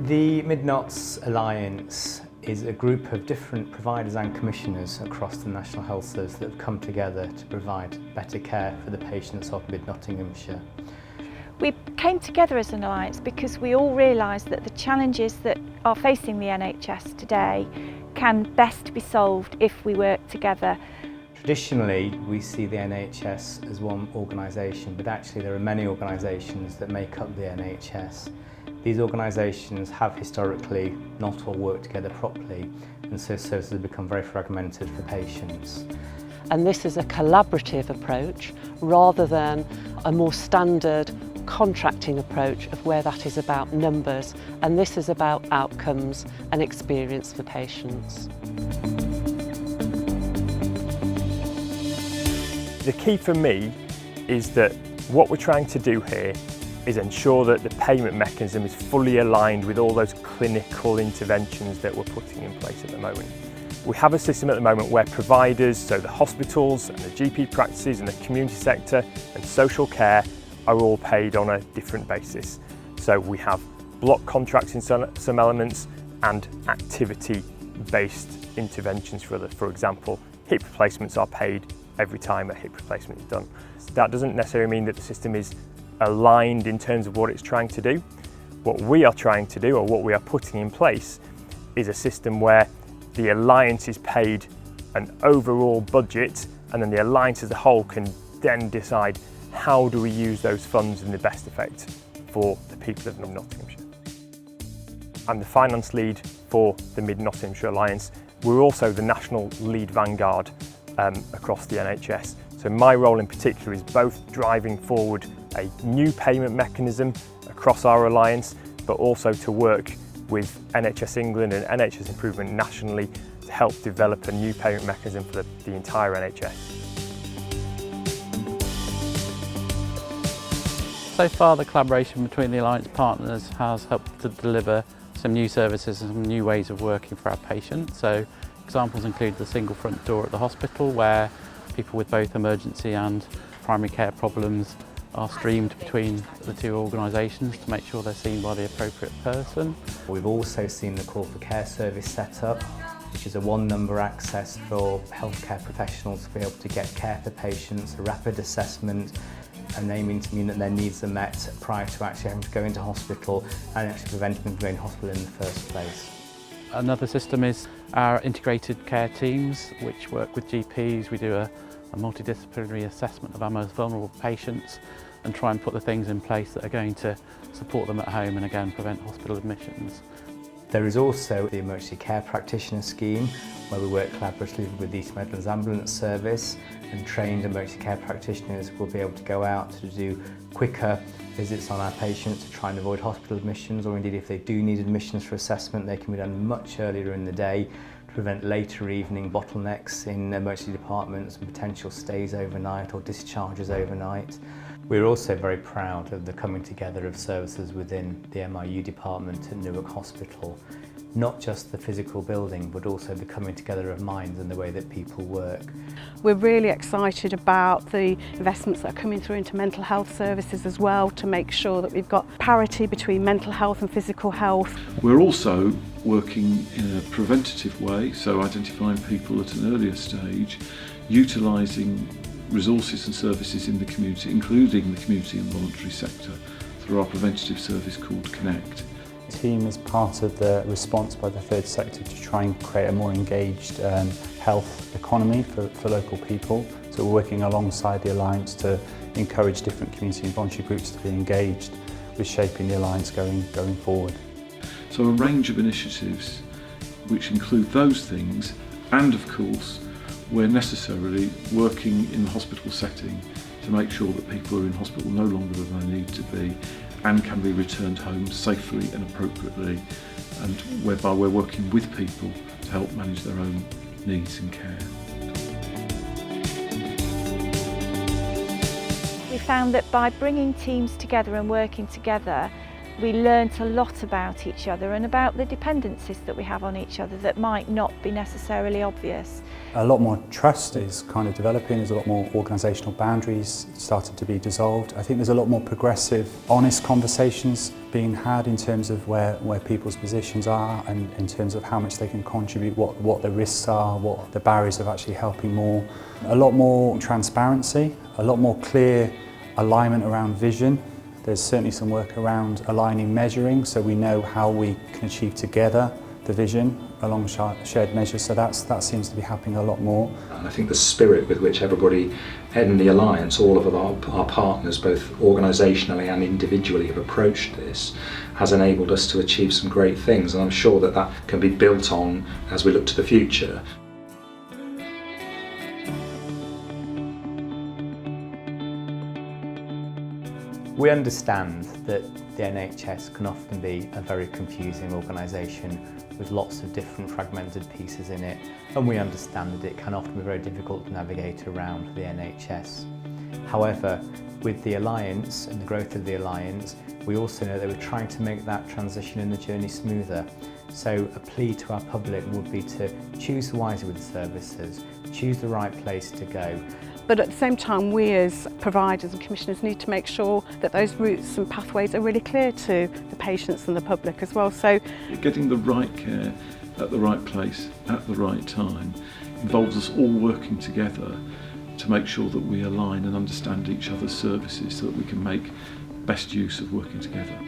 The Mid-Nots Alliance is a group of different providers and commissioners across the National Health Service that have come together to provide better care for the patients of Mid-Nottinghamshire. We came together as an alliance because we all realised that the challenges that are facing the NHS today can best be solved if we work together. Traditionally, we see the NHS as one organisation, but actually there are many organisations that make up the NHS. These organisations have historically not all worked together properly, and so services have become very fragmented for patients. And this is a collaborative approach rather than a more standard contracting approach of where that is about numbers, and this is about outcomes and experience for patients. The key for me is that what we're trying to do here is ensure that the payment mechanism is fully aligned with all those clinical interventions that we're putting in place at the moment. We have a system at the moment where providers, so the hospitals and the GP practices and the community sector and social care are all paid on a different basis. So we have block contracts in some elements and activity-based interventions for example, hip replacements are paid every time a hip replacement is done. That doesn't necessarily mean that the system is aligned in terms of what it's trying to do. What we are trying to do, or what we are putting in place, is a system where the alliance is paid an overall budget, and then the alliance as a whole can then decide how do we use those funds in the best effect for the people of Mid-Nottinghamshire. I'm the finance lead for the Mid-Nottinghamshire Alliance. We're also the national lead vanguard across the NHS. So my role in particular is both driving forward a new payment mechanism across our alliance, but also to work with NHS England and NHS Improvement nationally to help develop a new payment mechanism for the entire NHS. So far, the collaboration between the alliance partners has helped to deliver some new services and some new ways of working for our patients. So examples include the single front door at the hospital, where people with both emergency and primary care problems are streamed between the two organisations to make sure they're seen by the appropriate person. We've also seen the Call for Care service set up, which is a one-number access for healthcare professionals to be able to get care for patients, a rapid assessment, and aiming to mean that their needs are met prior to actually having to go into hospital and actually preventing them from going to hospital in the first place. Another system is our integrated care teams, which work with GPs. We do a multidisciplinary assessment of our most vulnerable patients and try and put the things in place that are going to support them at home and again prevent hospital admissions. There is also the Emergency Care Practitioner Scheme, where we work collaboratively with the East Midlands Ambulance Service, and trained emergency care practitioners will be able to go out to do quicker visits on our patients to try and avoid hospital admissions, or indeed if they do need admissions for assessment, they can be done much earlier in the day to prevent later evening bottlenecks in emergency departments and potential stays overnight or discharges overnight. We're also very proud of the coming together of services within the MIU department at Newark Hospital. Not just the physical building, but also the coming together of minds and the way that people work. We're really excited about the investments that are coming through into mental health services as well, to make sure that we've got parity between mental health and physical health. We're also working in a preventative way, so identifying people at an earlier stage, utilising resources and services in the community, including the community and voluntary sector, through our preventative service called Connect. The team is part of the response by the third sector to try and create a more engaged health economy for local people. So we're working alongside the Alliance to encourage different community and voluntary groups to be engaged with shaping the Alliance going forward. So a range of initiatives which include those things, and of course we're necessarily working in the hospital setting to make sure that people are in hospital no longer than they need to be and can be returned home safely and appropriately, and whereby we're working with people to help manage their own needs and care. We found that by bringing teams together and working together, We learnt a lot about each other and about the dependencies that we have on each other that might not be necessarily obvious. A lot more trust is kind of developing, there's a lot more organisational boundaries started to be dissolved. I think there's a lot more progressive, honest conversations being had in terms of where people's positions are and in terms of how much they can contribute, what the risks are, what the barriers of actually helping more. A lot more transparency, a lot more clear alignment around vision. There's certainly some work around aligning measuring so we know how we can achieve together the vision along shared measures, so that seems to be happening a lot more. And I think the spirit with which everybody in the Alliance, all of our partners, both organisationally and individually, have approached this has enabled us to achieve some great things, and I'm sure that that can be built on as we look to the future. We understand that the NHS can often be a very confusing organisation with lots of different fragmented pieces in it, and we understand that it can often be very difficult to navigate around for the NHS. However, with the Alliance and the growth of the Alliance, we also know that we're trying to make that transition and the journey smoother. So a plea to our public would be to choose wisely with the services, choose the right place to go. But at the same time, we as providers and commissioners need to make sure that those routes and pathways are really clear to the patients and the public as well. So getting the right care at the right place at the right time involves us all working together to make sure that we align and understand each other's services so that we can make best use of working together.